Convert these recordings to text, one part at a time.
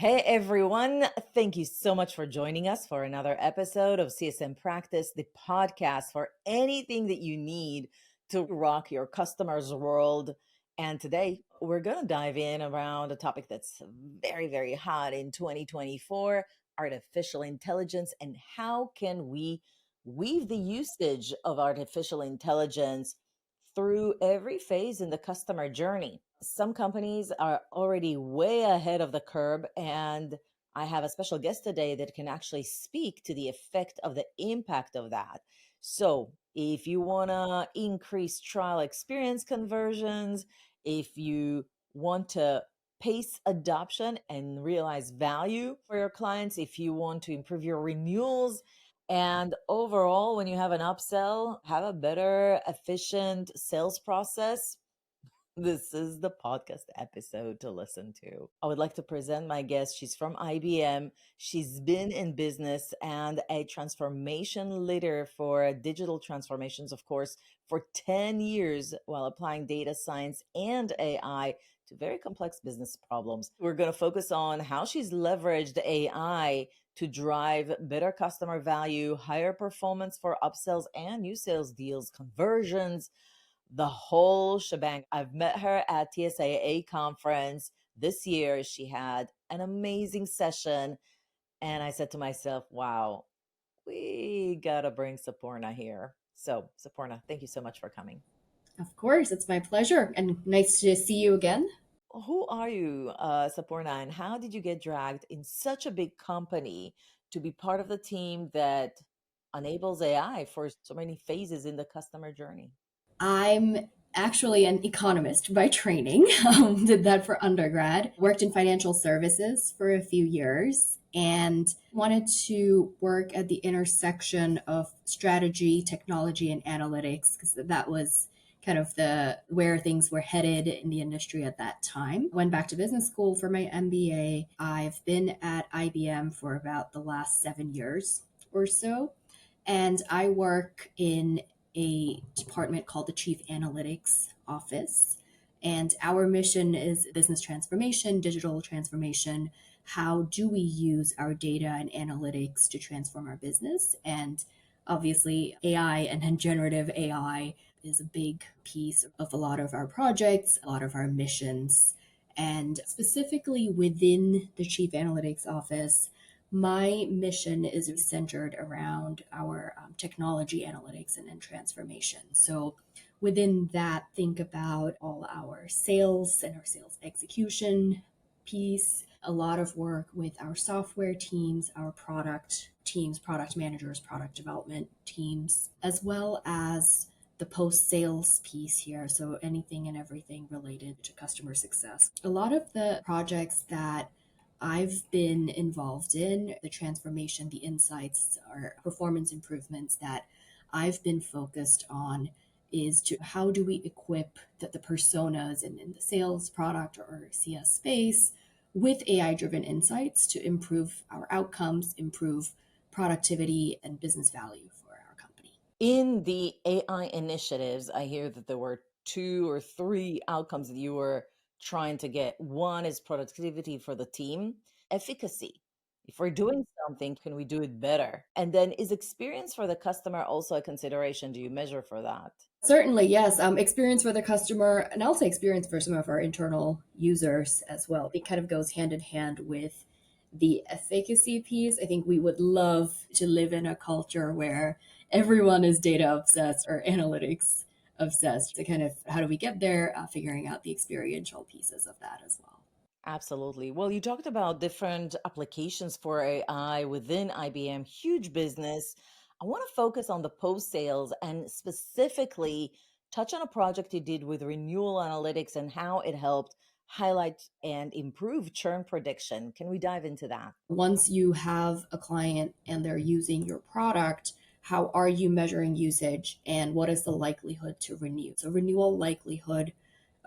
Hey everyone, thank you so much for joining us for another episode of CSM Practice, the podcast for anything that you need to rock your customers' world. And today we're going to dive in around a topic that's very, very hot in 2024, artificial intelligence, and how can we weave the usage of artificial intelligence through every phase in the customer journey. Some companies are already way ahead of the curve, and I have a special guest today that can actually speak to the effect of the impact of that. So, if you want to increase trial experience conversions, if you want to pace adoption and realize value for your clients, if you want to improve your renewals, and overall, when you have an upsell, have a better, efficient sales process, this is the podcast episode to listen to. I would like to present my guest. She's from IBM. She's been in business and a transformation leader for digital transformations, of course, for 10 years while applying data science and AI to very complex business problems. We're going to focus on how she's leveraged AI to drive better customer value, higher performance for upsells and new sales deals, conversions, the whole shebang. I've met her at TSAA conference this year. She had an amazing session. And I said to myself, wow, we got to bring Sampoorna here. So Sampoorna, thank you so much for coming. Of course, it's my pleasure and nice to see you again. Who are you, Sampoorna, and how did you get dragged in such a big company to be part of the team that enables AI for so many phases in the customer journey? I'm actually an economist by training. Did that for undergrad, worked in financial services for a few years, and wanted to work at the intersection of strategy, technology, and analytics because that was kind of the where things were headed in the industry at that time. Went back to business school for my MBA. I've been at IBM for about the last 7 years or so, and I work in a department called the Chief Analytics Office. And our mission is business transformation, digital transformation. How do we use our data and analytics to transform our business? And obviously, AI and generative AI is a big piece of a lot of our projects, a lot of our missions. And specifically within the Chief Analytics Office, my mission is centered around our technology analytics and transformation. So within that, think about all our sales and our sales execution piece, a lot of work with our software teams, our product teams, product managers, product development teams, as well as the post-sales piece here. So anything and everything related to customer success. A lot of the projects that I've been involved in, the transformation, the insights, or performance improvements that I've been focused on is to how do we equip the personas in the sales, product, or CS space with AI-driven insights to improve our outcomes, improve productivity, and business value for our company. In the AI initiatives, I hear that there were 2 or 3 outcomes that you were trying to get. One is productivity for the team, efficacy. If we're doing something, can we do it better? And then is experience for the customer also a consideration? Do you measure for that? Certainly, yes. Experience for the customer and also experience for some of our internal users as well. It kind of goes hand in hand with the efficacy piece. I think we would love to live in a culture where everyone is data obsessed or analytics obsessed. To kind of how do we get there, figuring out the experiential pieces of that as well. Absolutely. Well, you talked about different applications for AI within IBM, huge business. I want to focus on the post sales and specifically touch on a project you did with renewal analytics and how it helped highlight and improve churn prediction. Can we dive into that? Once you have a client and they're using your product, how are you measuring usage and what is the likelihood to renew? So renewal likelihood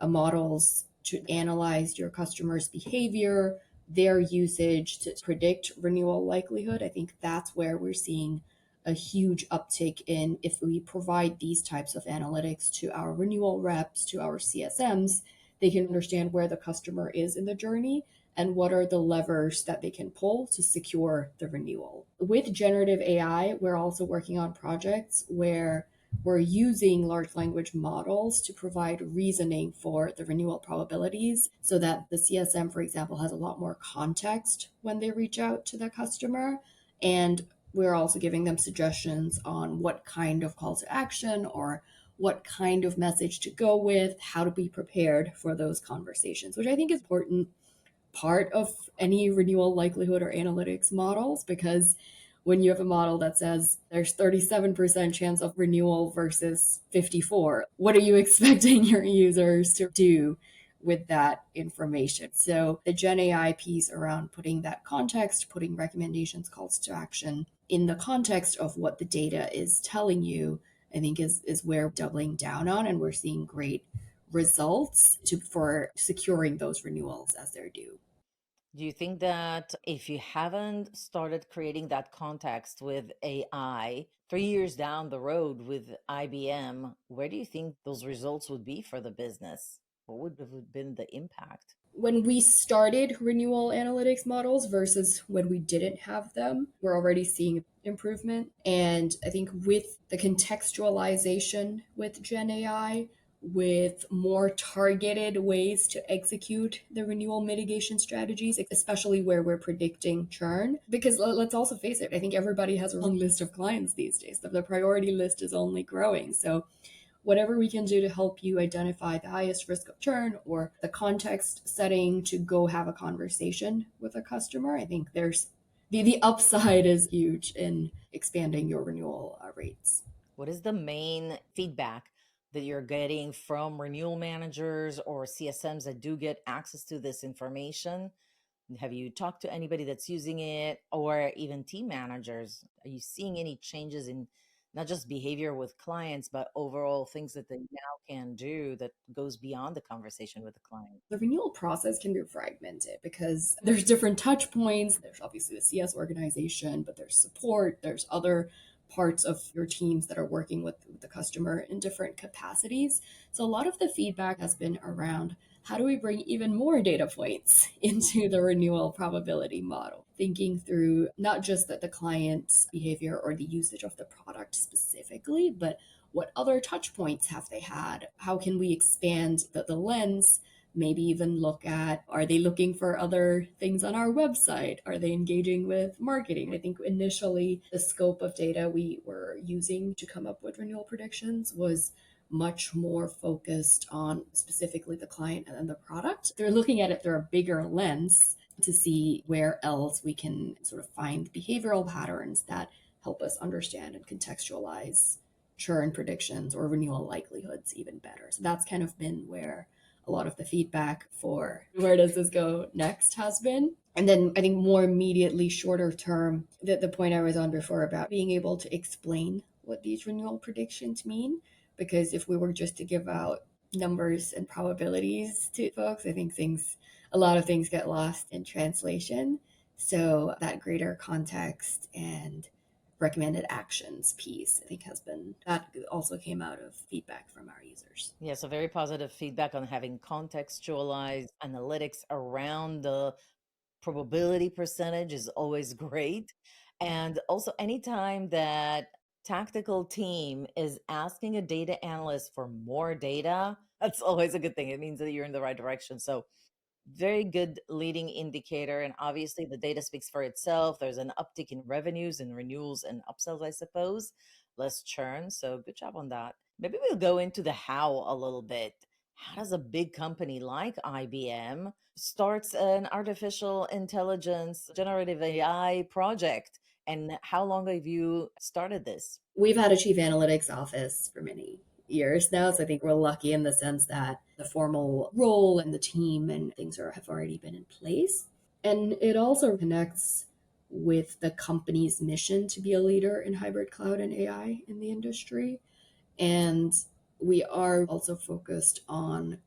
models to analyze your customers' behavior, their usage to predict renewal likelihood. I think that's where we're seeing a huge uptick in if we provide these types of analytics to our renewal reps, to our CSMs, they can understand where the customer is in the journey and what are the levers that they can pull to secure the renewal. With generative AI, we're also working on projects where we're using large language models to provide reasoning for the renewal probabilities so that the CSM, for example, has a lot more context when they reach out to the customer. And we're also giving them suggestions on what kind of call to action or what kind of message to go with, how to be prepared for those conversations, which I think is important part of any renewal likelihood or analytics models, because when you have a model that says there's 37% chance of renewal versus 54, what are you expecting your users to do with that information? So the Gen AI piece around putting that context, putting recommendations, calls to action in the context of what the data is telling you, I think is where we're doubling down on, and we're seeing great results for securing those renewals as they're due. Do you think that if you haven't started creating that context with AI 3 years down the road with IBM, where do you think those results would be for the business? What would have been the impact? When we started renewal analytics models versus when we didn't have them, we're already seeing improvement. And I think with the contextualization with Gen AI, with more targeted ways to execute the renewal mitigation strategies, especially where we're predicting churn. Because let's also face it, I think everybody has a long list of clients these days. The priority list is only growing. So whatever we can do to help you identify the highest risk of churn or the context setting to go have a conversation with a customer, I think there's the upside is huge in expanding your renewal rates. What is the main feedback that you're getting from renewal managers or CSMs that do get access to this information? Have you talked to anybody that's using it, or even team managers? Are you seeing any changes in not just behavior with clients, but overall things that they now can do that goes beyond the conversation with the client? The renewal process can be fragmented because there's different touch points. There's obviously the CS organization, but there's support, there's other parts of your teams that are working with the customer in different capacities. So a lot of the feedback has been around how do we bring even more data points into the renewal probability model? Thinking through not just that the client's behavior or the usage of the product specifically, but what other touch points have they had? How can we expand the lens? Maybe even look at, are they looking for other things on our website? Are they engaging with marketing? I think initially the scope of data we were using to come up with renewal predictions was much more focused on specifically the client and the product. They're looking at it through a bigger lens to see where else we can sort of find behavioral patterns that help us understand and contextualize churn predictions or renewal likelihoods even better. So that's kind of been where a lot of the feedback for where does this go next has been. And then I think more immediately, shorter term, the point I was on before about being able to explain what these renewal predictions mean. Because if we were just to give out numbers and probabilities to folks, I think a lot of things get lost in translation. So that greater context and recommended actions piece, I think that also came out of feedback from our users. Yeah, so very positive feedback on having contextualized analytics around the probability percentage is always great. And also, anytime that tactical team is asking a data analyst for more data, that's always a good thing. It means that you're in the right direction. So very good leading indicator. And obviously the data speaks for itself. There's an uptick in revenues and renewals and upsells, I suppose, less churn. So good job on that. Maybe we'll go into the how a little bit. How does a big company like IBM starts an artificial intelligence generative AI project? And how long have you started this? We've had a chief analytics office for many years now. So I think we're lucky in the sense that the formal role and the team and things have already been in place. And it also connects with the company's mission to be a leader in hybrid cloud and AI in the industry. And we are also focused on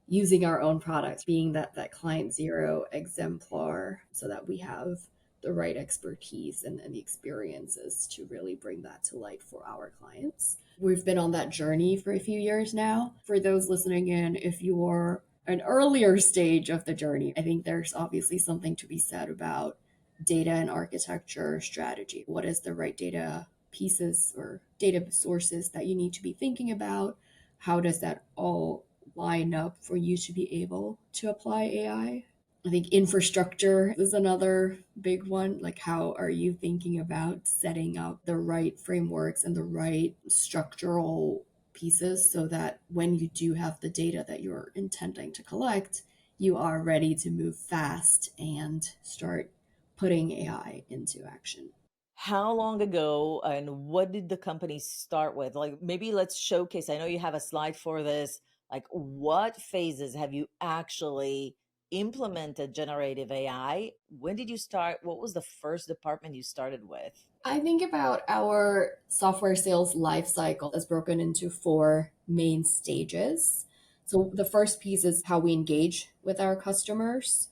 using our own products, being that client zero exemplar, so that we have the right expertise and the experiences to really bring that to light for our clients. We've been on that journey for a few years now. For those listening in, if you're an earlier stage of the journey, I think there's obviously something to be said about data and architecture strategy. What is the right data pieces or data sources that you need to be thinking about? How does that all line up for you to be able to apply AI? I think infrastructure is another big one. Like, how are you thinking about setting up the right frameworks and the right structural pieces so that when you do have the data that you're intending to collect, you are ready to move fast and start putting AI into action? How long ago and what did the company start with? Like, maybe let's showcase. I know you have a slide for this. Like, what phases have you actually implemented generative AI? When did you start? What was the first department you started with? I think about our software sales lifecycle as broken into four main stages. So the first piece is how we engage with our customers.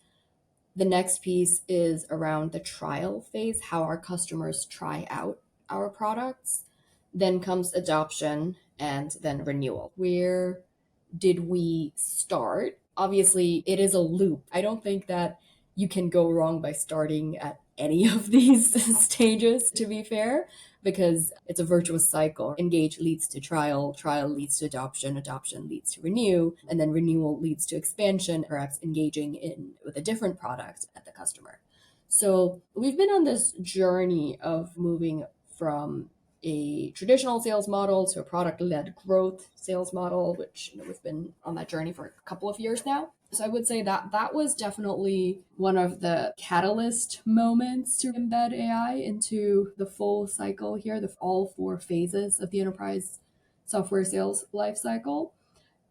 The next piece is around the trial phase, how our customers try out our products. Then comes adoption and then renewal. Where did we start? Obviously, it is a loop. I don't think that you can go wrong by starting at any of these stages, to be fair, because it's a virtuous cycle. Engage leads to trial, trial leads to adoption, adoption leads to renew, and then renewal leads to expansion, perhaps engaging in with a different product at the customer. So we've been on this journey of moving from a traditional sales model to a product-led growth sales model, which we've been on that journey for a couple of years now. So I would say that that was definitely one of the catalyst moments to embed AI into the full cycle here, all four phases of the enterprise software sales lifecycle.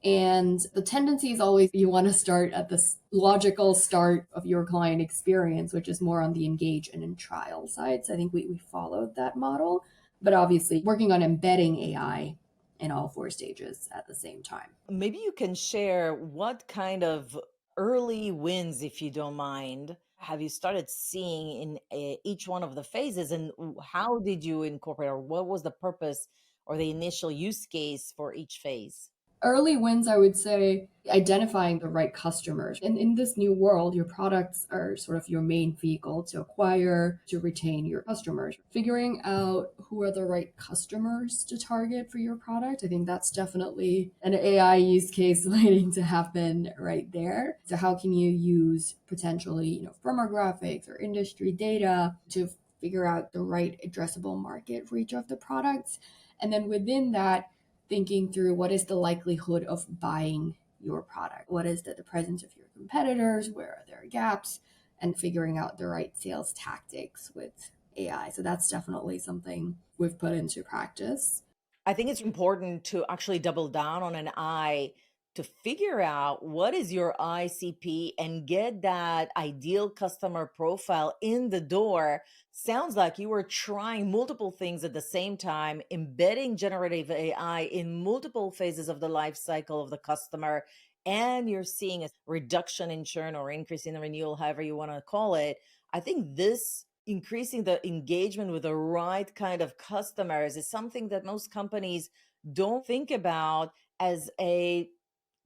And the tendency is always you want to start at the logical start of your client experience, which is more on the engage and in trial side. So I think we followed that model, but obviously working on embedding AI in all four stages at the same time. Maybe you can share what kind of early wins, if you don't mind, have you started seeing in each one of the phases, and how did you incorporate, or what was the purpose or the initial use case for each phase? Early wins, I would say identifying the right customers. And in this new world, your products are sort of your main vehicle to acquire, to retain your customers. Figuring out who are the right customers to target for your product, I think that's definitely an AI use case waiting to happen right there. So how can you use potentially, firmographics or industry data to figure out the right addressable market for each of the products? And then within that, thinking through what is the likelihood of buying your product? What is the presence of your competitors? Where are their gaps? And figuring out the right sales tactics with AI. So that's definitely something we've put into practice. I think it's important to actually double down on an I to figure out what is your ICP and get that ideal customer profile in the door. Sounds like you were trying multiple things at the same time, embedding generative AI in multiple phases of the life cycle of the customer, and you're seeing a reduction in churn or increase in the renewal, however you want to call it. I think this increasing the engagement with the right kind of customers is something that most companies don't think about as a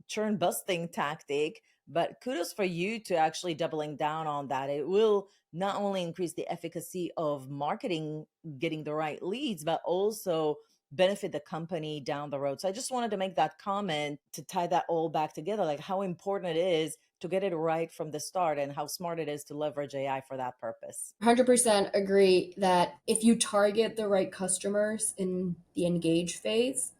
churn busting tactic. But kudos for you to actually doubling down on that. It will not only increase the efficacy of marketing, getting the right leads, but also benefit the company down the road. So I just wanted to make that comment to tie that all back together, like how important it is to get it right from the start and how smart it is to leverage AI for that purpose. 100% agree that if you target the right customers in the engage phase,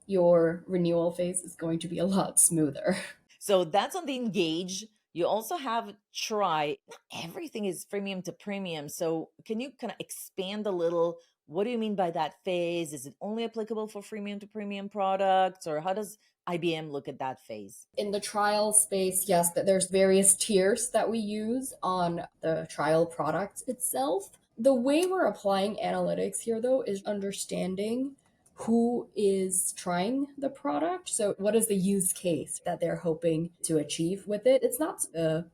your renewal phase is going to be a lot smoother. So that's on the engage. You also have try. Not everything is freemium to premium. So can you kind of expand a little? What do you mean by that phase? Is it only applicable for freemium to premium products, or how does IBM look at that phase? In the trial space, yes, that there's various tiers that we use on the trial product itself. The way we're applying analytics here, though, is understanding who is trying the product. So, what is the use case that they're hoping to achieve with it? It's not the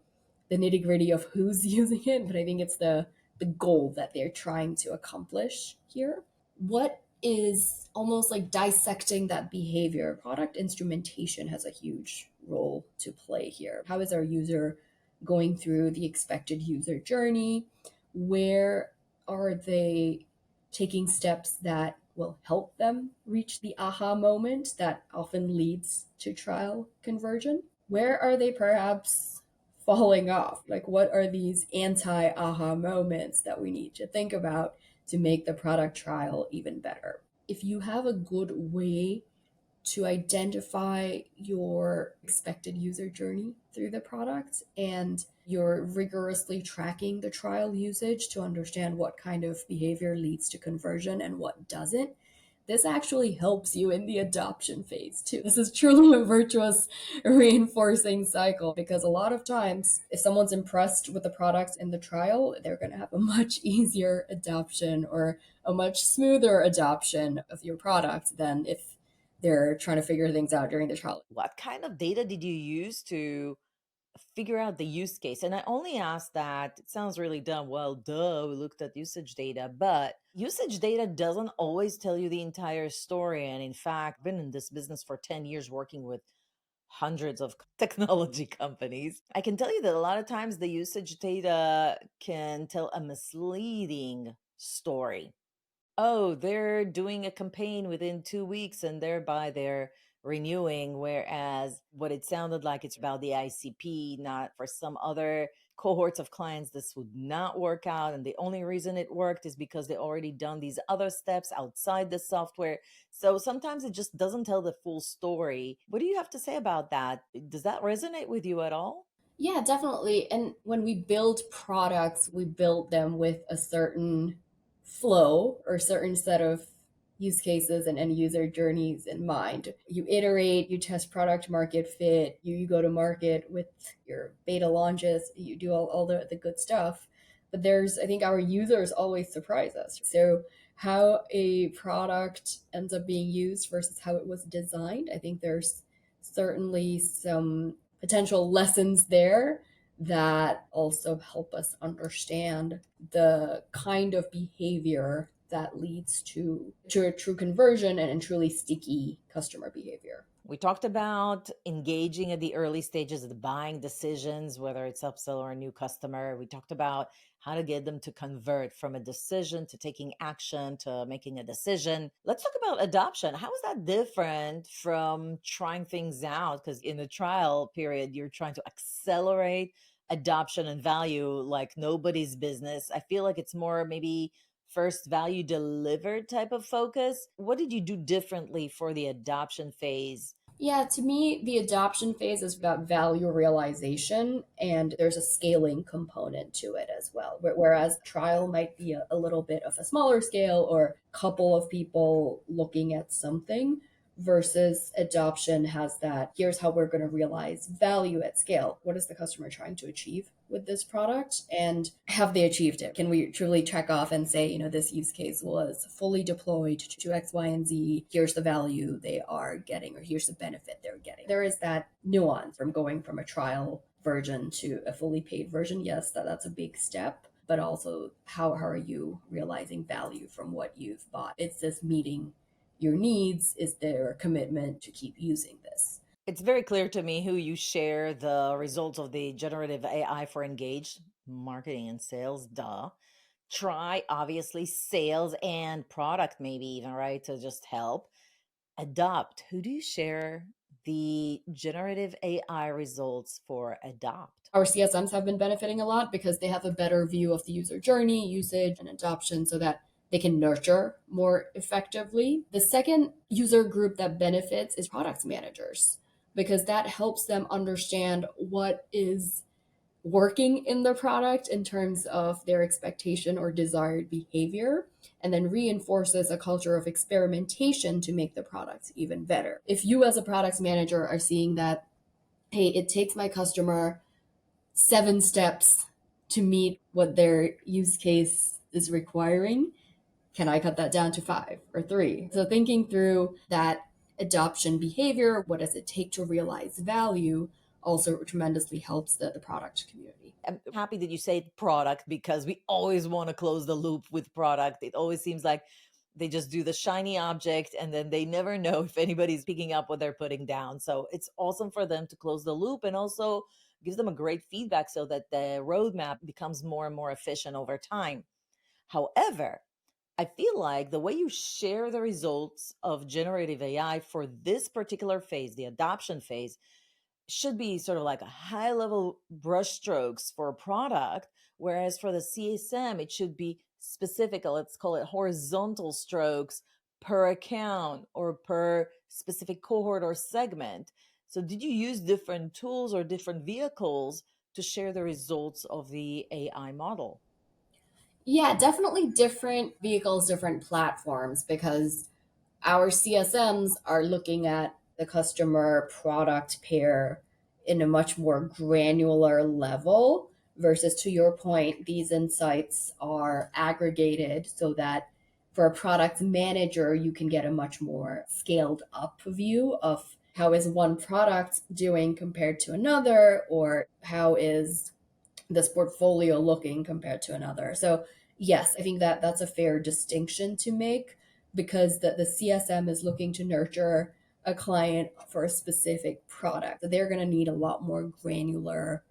nitty gritty of who's using it, but I think it's the goal that they're trying to accomplish here. What is almost like dissecting that behavior? Product instrumentation has a huge role to play here. How is our user going through the expected user journey? Where are they taking steps that will help them reach the aha moment that often leads to trial conversion? Where are they perhaps falling off? Like, what are these anti-aha moments that we need to think about to make the product trial even better? If you have a good way to identify your expected user journey through the product and you're rigorously tracking the trial usage to understand what kind of behavior leads to conversion and what doesn't, this actually helps you in the adoption phase too. This is truly a virtuous reinforcing cycle, because a lot of times if someone's impressed with the product in the trial, they're going to have a much easier adoption or a much smoother adoption of your product than if they're trying to figure things out during the trial. What kind of data did you use to figure out the use case? And I only asked that, it sounds really dumb. Well, duh, we looked at usage data, but usage data doesn't always tell you the entire story. And in fact, I've been in this business for 10 years working with hundreds of technology companies. I can tell you that a lot of times the usage data can tell a misleading story. Oh, they're doing a campaign within 2 weeks and thereby they're renewing. Whereas what it sounded like, it's about the ICP, not for some other cohorts of clients. This would not work out. And the only reason it worked is because they already done these other steps outside the software. So sometimes it just doesn't tell the full story. What do you have to say about that? Does that resonate with you at all? Yeah, definitely. And when we build products, we build them with a certain flow or certain set of use cases and end user journeys in mind. You iterate, you test product market fit, you go to market with your beta launches, you do all the good stuff. But I think our users always surprise us. So how a product ends up being used versus how it was designed, I think there's certainly some potential lessons there that also help us understand the kind of behavior that leads to a true conversion and truly sticky customer behavior. We talked about engaging at the early stages of the buying decisions, whether it's upsell or a new customer. We talked about how to get them to convert from a decision to taking action to making a decision. Let's talk about adoption. How is that different from trying things out? Because in the trial period, you're trying to accelerate adoption and value like nobody's business. I feel like it's more maybe first value delivered type of focus. What did you do differently for the adoption phase? Yeah, to me, the adoption phase is about value realization, and there's a scaling component to it as well. Whereas trial might be a little bit of a smaller scale or a couple of people looking at something, versus adoption has that, here's how we're going to realize value at scale. What is the customer trying to achieve with this product? And have they achieved it? Can we truly check off and say, this use case was fully deployed to X, Y, and Z. Here's the value they are getting, or here's the benefit they're getting. There is that nuance from going from a trial version to a fully paid version. Yes, that's a big step, but also how are you realizing value from what you've bought? It's this meeting your needs. Is there a commitment to keep using this? It's very clear to me who you share the results of the generative AI for engaged marketing and sales. Duh. Try obviously sales and product, maybe even, right? To just help. Adopt. Who do you share the generative AI results for Adopt? Our CSMs have been benefiting a lot because they have a better view of the user journey, usage, and adoption so that they can nurture more effectively. The second user group that benefits is product managers, because that helps them understand what is working in the product in terms of their expectation or desired behavior, and then reinforces a culture of experimentation to make the product even better. If you as a product manager are seeing that, hey, it takes my customer 7 steps to meet what their use case is requiring, can I cut that down to 5 or 3? So thinking through that adoption behavior, what does it take to realize value, also tremendously helps the product community. I'm happy that you say product because we always want to close the loop with product. It always seems like They just do the shiny object and then they never know if anybody's picking up what they're putting down. So it's awesome for them to close the loop and also gives them a great feedback so that the roadmap becomes more and more efficient over time. However, I feel like the way you share the results of generative AI for this particular phase, the adoption phase, should be sort of like a high level brushstrokes for a product, whereas for the CSM, it should be specific, let's call it horizontal strokes per account or per specific cohort or segment. So, did you use different tools or different vehicles to share the results of the AI model? Yeah, definitely different vehicles, different platforms, because our CSMs are looking at the customer product pair in a much more granular level versus, to your point, these insights are aggregated so that for a product manager, you can get a much more scaled up view of how is one product doing compared to another, or how is this portfolio looking compared to another. So yes, I think that that's a fair distinction to make, because the CSM is looking to nurture a client for a specific product. They're going to need a lot more granular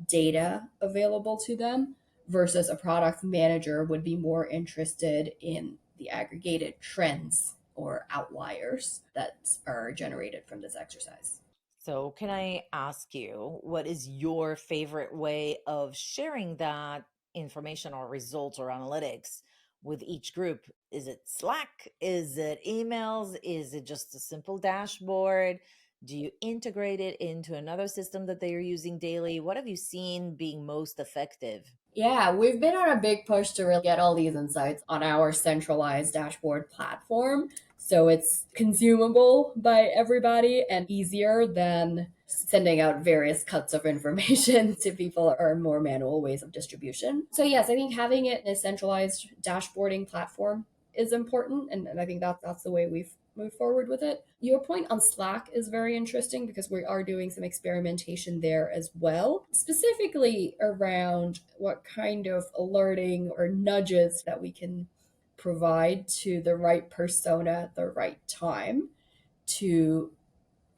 data available to them, versus a product manager would be more interested in the aggregated trends or outliers that are generated from this exercise. So, can I ask you, what is your favorite way of sharing that information or results or analytics with each group? Is it Slack? Is it emails? Is it just a simple dashboard? Do you integrate it into another system that they are using daily? What have you seen being most effective? Yeah, we've been on a big push to really get all these insights on our centralized dashboard platform. So it's consumable by everybody and easier than sending out various cuts of information to people, or more manual ways of distribution. So yes, I think having it in a centralized dashboarding platform is important. And I think that's the way we've move forward with it. Your point on Slack is very interesting, because we are doing some experimentation there as well, specifically around what kind of alerting or nudges that we can provide to the right persona at the right time to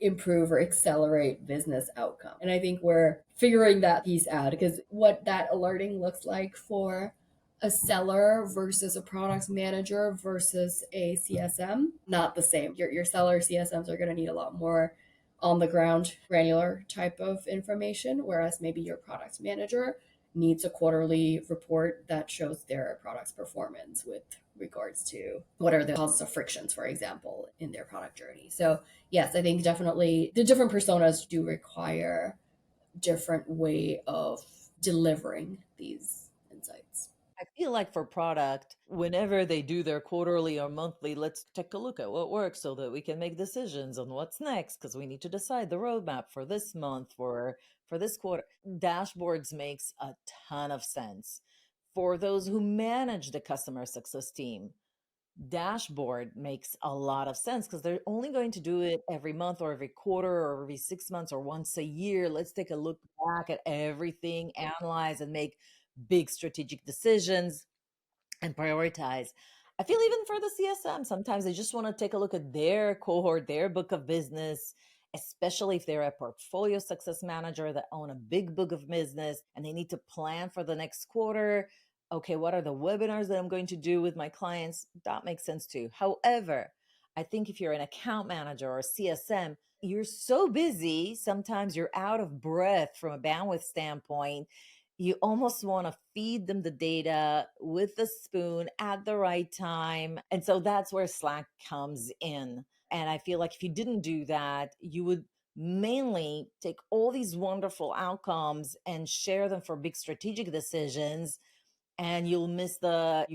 improve or accelerate business outcome. And I think we're figuring that piece out, because what that alerting looks like for a seller versus a product manager versus a CSM, not the same. Your seller CSMs are going to need a lot more on the ground, granular type of information, whereas maybe your product manager needs a quarterly report that shows their product's performance with regards to what are the causes of frictions, for example, in their product journey. So yes, I think definitely the different personas do require different way of delivering these insights. I feel like for product, whenever they do their quarterly or monthly, let's take a look at what works so that we can make decisions on what's next, because we need to decide the roadmap for this month, for this quarter. Dashboards makes a ton of sense. For those who manage the customer success team, dashboard makes a lot of sense because they're only going to do it every month or every quarter or every 6 months or once a year. Let's take a look back at everything, analyze, and make big strategic decisions and prioritize. I feel even for the CSM, sometimes they just want to take a look at their cohort, their book of business, especially if they're a portfolio success manager that own a big book of business and they need to plan for the next quarter. Okay, what are the webinars that I'm going to do with my clients? That makes sense too. However, I think if you're an account manager or CSM, you're so busy, sometimes you're out of breath from a bandwidth standpoint. You almost want to feed them the data with the spoon at the right time. And so that's where Slack comes in. And I feel like if you didn't do that, you would mainly take all these wonderful outcomes and share them for big strategic decisions. And you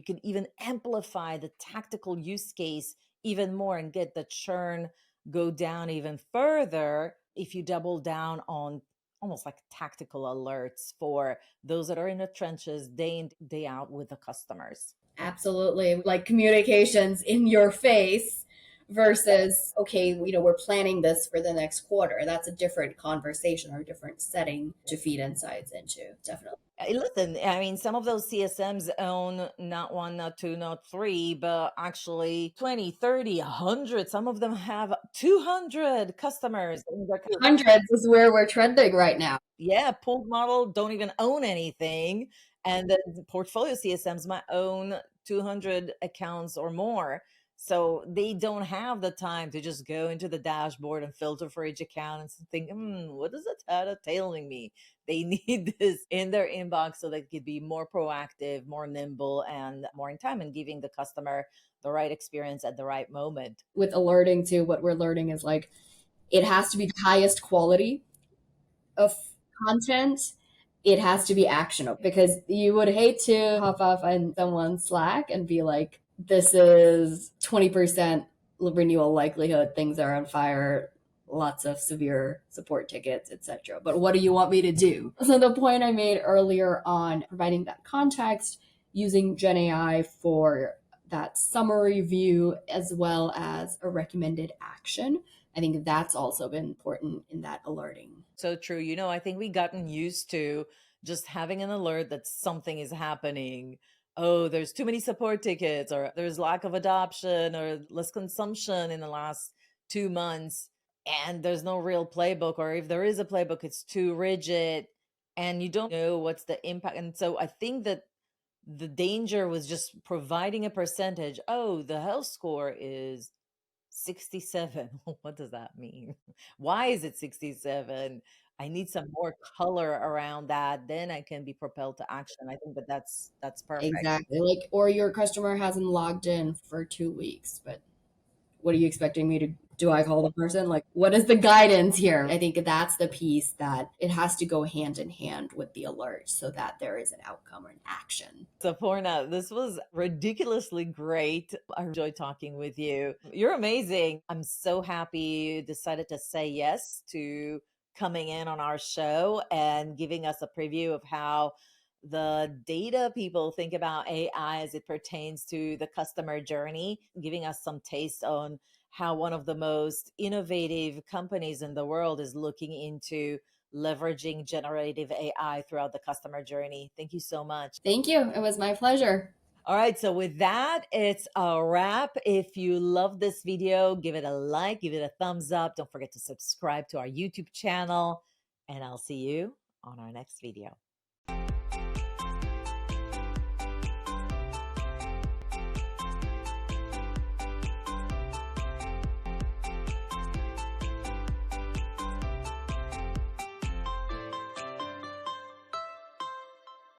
can even amplify the tactical use case even more and get the churn go down even further if you double down on almost like tactical alerts for those that are in the trenches day in, day out with the customers. Absolutely. Like communications in your face versus, okay, we're planning this for the next quarter. That's a different conversation or a different setting to feed insights into. Definitely. Listen, I mean, some of those CSMs own not one, not two, not three, but actually 20, 30, 100. Some of them have 200 customers in their Hundreds is where we're trending right now. Yeah, pooled model don't even own anything. And the portfolio CSMs might own 200 accounts or more. So they don't have the time to just go into the dashboard and filter for each account and think, what is the data telling me? They need this in their inbox so they could be more proactive, more nimble, and more in time and giving the customer the right experience at the right moment. With alerting too, what we're learning is like, it has to be the highest quality of content. It has to be actionable, because you would hate to hop off on someone's Slack and be like, this is 20% renewal likelihood, things are on fire, lots of severe support tickets, etc. But what do you want me to do? So the point I made earlier on providing that context using Gen AI for that summary view as well as a recommended action, I think that's also been important in that alerting. So true. I think we gotten used to just having an alert that something is happening. Oh, there's too many support tickets, or there's lack of adoption, or less consumption in the last 2 months. And there's no real playbook, or if there is a playbook, it's too rigid and you don't know what's the impact. And so I think that the danger was just providing a percentage. Oh, the health score is 67. What does that mean? Why is it 67? I need some more color around that. Then I can be propelled to action. I think that that's perfect. Exactly. Like, or your customer hasn't logged in for 2 weeks, but what are you expecting me to do? I call the person? Like, what is the guidance here? I think that's the piece that it has to go hand in hand with the alert so that there is an outcome or an action. Sampoorna, this was ridiculously great. I enjoyed talking with you. You're amazing. I'm so happy you decided to say yes to coming in on our show and giving us a preview of how the data people think about AI as it pertains to the customer journey, giving us some taste on how one of the most innovative companies in the world is looking into leveraging generative AI throughout the customer journey. Thank you so much. Thank you. It was my pleasure. All right, so with that, it's a wrap. If you love this video, give it a like, give it a thumbs up. Don't forget to subscribe to our YouTube channel, and I'll see you on our next video.